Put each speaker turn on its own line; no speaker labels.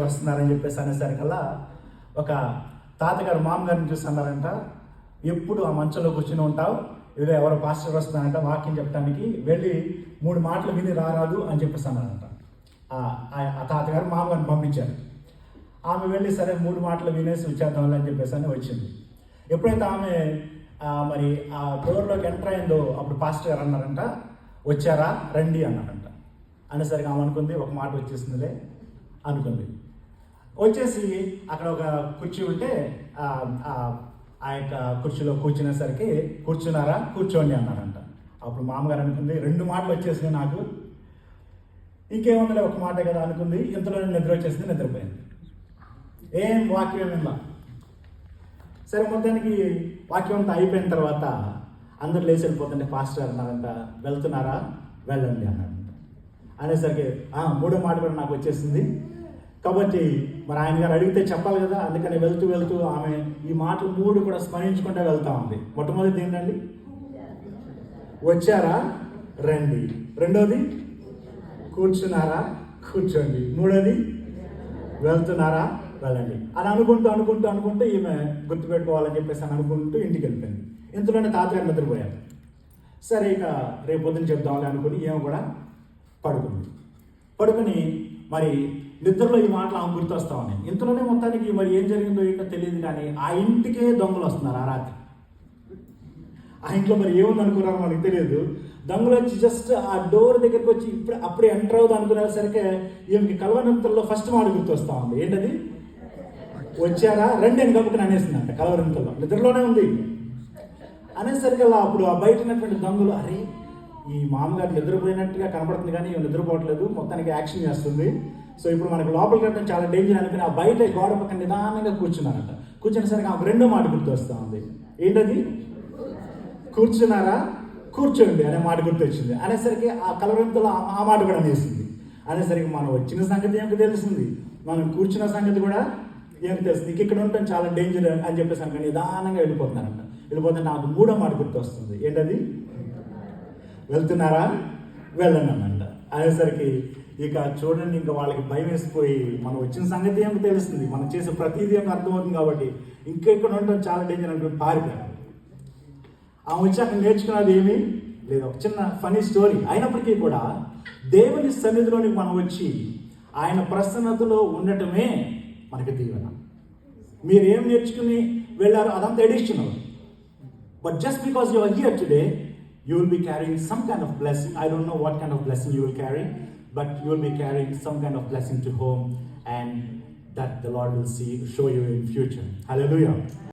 వస్తున్నారని చెప్పేసి అనేసరికల్లా ఒక తాతగారు మామగారిని చూసి అన్నారంట, ఎప్పుడు ఆ మంచంలో కూర్చుని ఉంటావు, ఏదో ఎవరో పాస్టర్ వస్తున్నారంట వాక్యం చెప్పడానికి, వెళ్ళి 3 మాటలు విని రారాదు అని చెప్పేసి అన్నారంట. ఆ తాతగారు మామగారిని పంపించారు. ఆమె వెళ్ళి సరే 3 మాటలు వినేసి వచ్చేద్దామని అని చెప్పేసి అని వచ్చింది. ఎప్పుడైతే ఆమె మరి ఆ డోర్లోకి ఎంటర్ అయిందో అప్పుడు పాస్టర్ గారు అన్నారంట, వచ్చారా రండి అన్నారంట. అనేసరికి ఆమె అనుకుంది ఒక మాట వచ్చేసిందిలే అనుకుంది. వచ్చేసి అక్కడ ఒక కుర్చీ ఉంటే ఆ యొక్క కుర్చీలో కూర్చునేసరికి కూర్చున్నారా కూర్చోండి అన్నారంట. అప్పుడు మామగారు అనుకుంది 2 మాటలు వచ్చేసింది నాకు, ఇంకేముందిలే ఒక మాట కదా అనుకుంది. ఇంతలో నిద్ర వచ్చేసింది, నిద్రపోయింది. ఏం వాక్యం విన్నా. సరే మొత్తానికి వాక్యం అంతా అయిపోయిన తర్వాత అందరు లేచి వెళ్ళిపోతుంటే పాస్టర్ అన్నారంట, వెళ్తున్నారా వెళ్ళండి అన్నారంట. అనేసరికి 3వ మాట కూడా నాకు వచ్చేసింది. కాబట్టి మరి ఆయన గారు అడిగితే చెప్పాలి కదా, అందుకని వెళ్తూ వెళ్తూ ఆమె ఈ మాటలు 3 కూడా స్మరించుకుంటూ వెళ్తా ఉంది. మొట్టమొదటి ఏంటండి, వచ్చారా రండి. రెండోది కూర్చున్నారా కూర్చోండి. మూడోది వెళ్తున్నారా వెళ్ళండి. అని అనుకుంటూ ఈమె గుర్తుపెట్టుకోవాలని చెప్పేసి అని అనుకుంటూ ఇంటికి వెళ్ళిపోయింది. ఇంతలోనే తాతగారు నిద్రపోయారు. సరే ఇక రేపు పొద్దున చెప్దామని అనుకుని ఏమో కూడా పడుకుని మరి నిద్రలో ఈ మాటలు ఆమె గుర్తొస్తా ఉన్నాయి. ఇంతలోనే మొత్తానికి మరి ఏం జరిగిందో ఏంటో తెలియదు, కానీ ఆ ఇంటికే దొంగలు వస్తున్నారు. ఆ రాత్రి ఆ ఇంట్లో మరి ఏముంది అనుకున్నారో మనకు తెలియదు. దొంగలు వచ్చి జస్ట్ ఆ డోర్ దగ్గరికి వచ్చి అప్పుడే ఎంటర్ అవుతుంది అనుకునేసరికి ఈమెకి కలవరింతల్లో ఫస్ట్ మాట గుర్తొస్తా ఉంది. ఏంటది, వచ్చారా రండి అని గబుకుని అనేసిందంట. కలవరింతల్లో నిద్రలోనే ఉంది అనేసరికల్లా అప్పుడు ఆ బయట ఉన్నటువంటి దొంగలు, అరే ఈ మామగారు నిద్రపోయినట్టుగా కనపడుతుంది కానీ నిద్రపోవట్లేదు, మొత్తానికి యాక్షన్ చేస్తుంది, సో ఇప్పుడు మనకు లోపలికి వెళ్ళడం చాలా డేంజర్ అనుకుని ఆ బయట గోడ పక్కన నిదానంగా కూర్చున్నారంట. కూర్చునేసరికి ఆమెకు 2వ మాట గుర్తు వస్తూ ఉంది. ఏంటది, కూర్చున్నారా కూర్చోండి అనే మాట గుర్తొచ్చింది. అనేసరికి ఆ కలవరింతలో ఆ మాట కూడా అనేసింది. అనేసరికి మనం వచ్చిన సంగతి ఏమిటి తెలిసింది, మనం కూర్చున్న సంగతి కూడా ఏమి తెలుస్తుంది, ఇక్కడ ఉంటాం చాలా డేంజర్ అని చెప్పేసి అనుకుని నిదానంగా వెళ్ళిపోతున్నారంట. వెళ్ళిపోతే నాకు 3వ మాట గుర్తు వస్తుంది. ఏంటది, వెళ్తున్నారా వెళ్ళండి అన్నంట. అనేసరికి ఇక చూడండి, ఇంకా వాళ్ళకి భయం వేసిపోయి మనం వచ్చిన సంగతి ఏమిటి తెలుస్తుంది, మనం చేసే ప్రతిదీ ఏమి అర్థమవుతుంది కాబట్టి ఇంకా ఇక్కడ ఉండటం చాలా డేంజర్ అనుకుని పారిపోయారు. ఆమె వచ్చి అక్కడ నేర్చుకున్నది ఏమీ లేదు, ఒక చిన్న ఫనీ స్టోరీ. అయినప్పటికీ కూడా దేవుని సన్నిధిలోనికి మనం వచ్చి ఆయన ప్రసన్నతలో ఉండటమే మనకి దీవెన. మీరు ఏం నేర్చుకుని వెళ్ళారో అదంతా additional, but just because you are here today, you will be carrying some kind of blessing. I don't know what kind of blessing you will carry, but you will be carrying some kind of blessing to home, and that the Lord will show you in future. Hallelujah.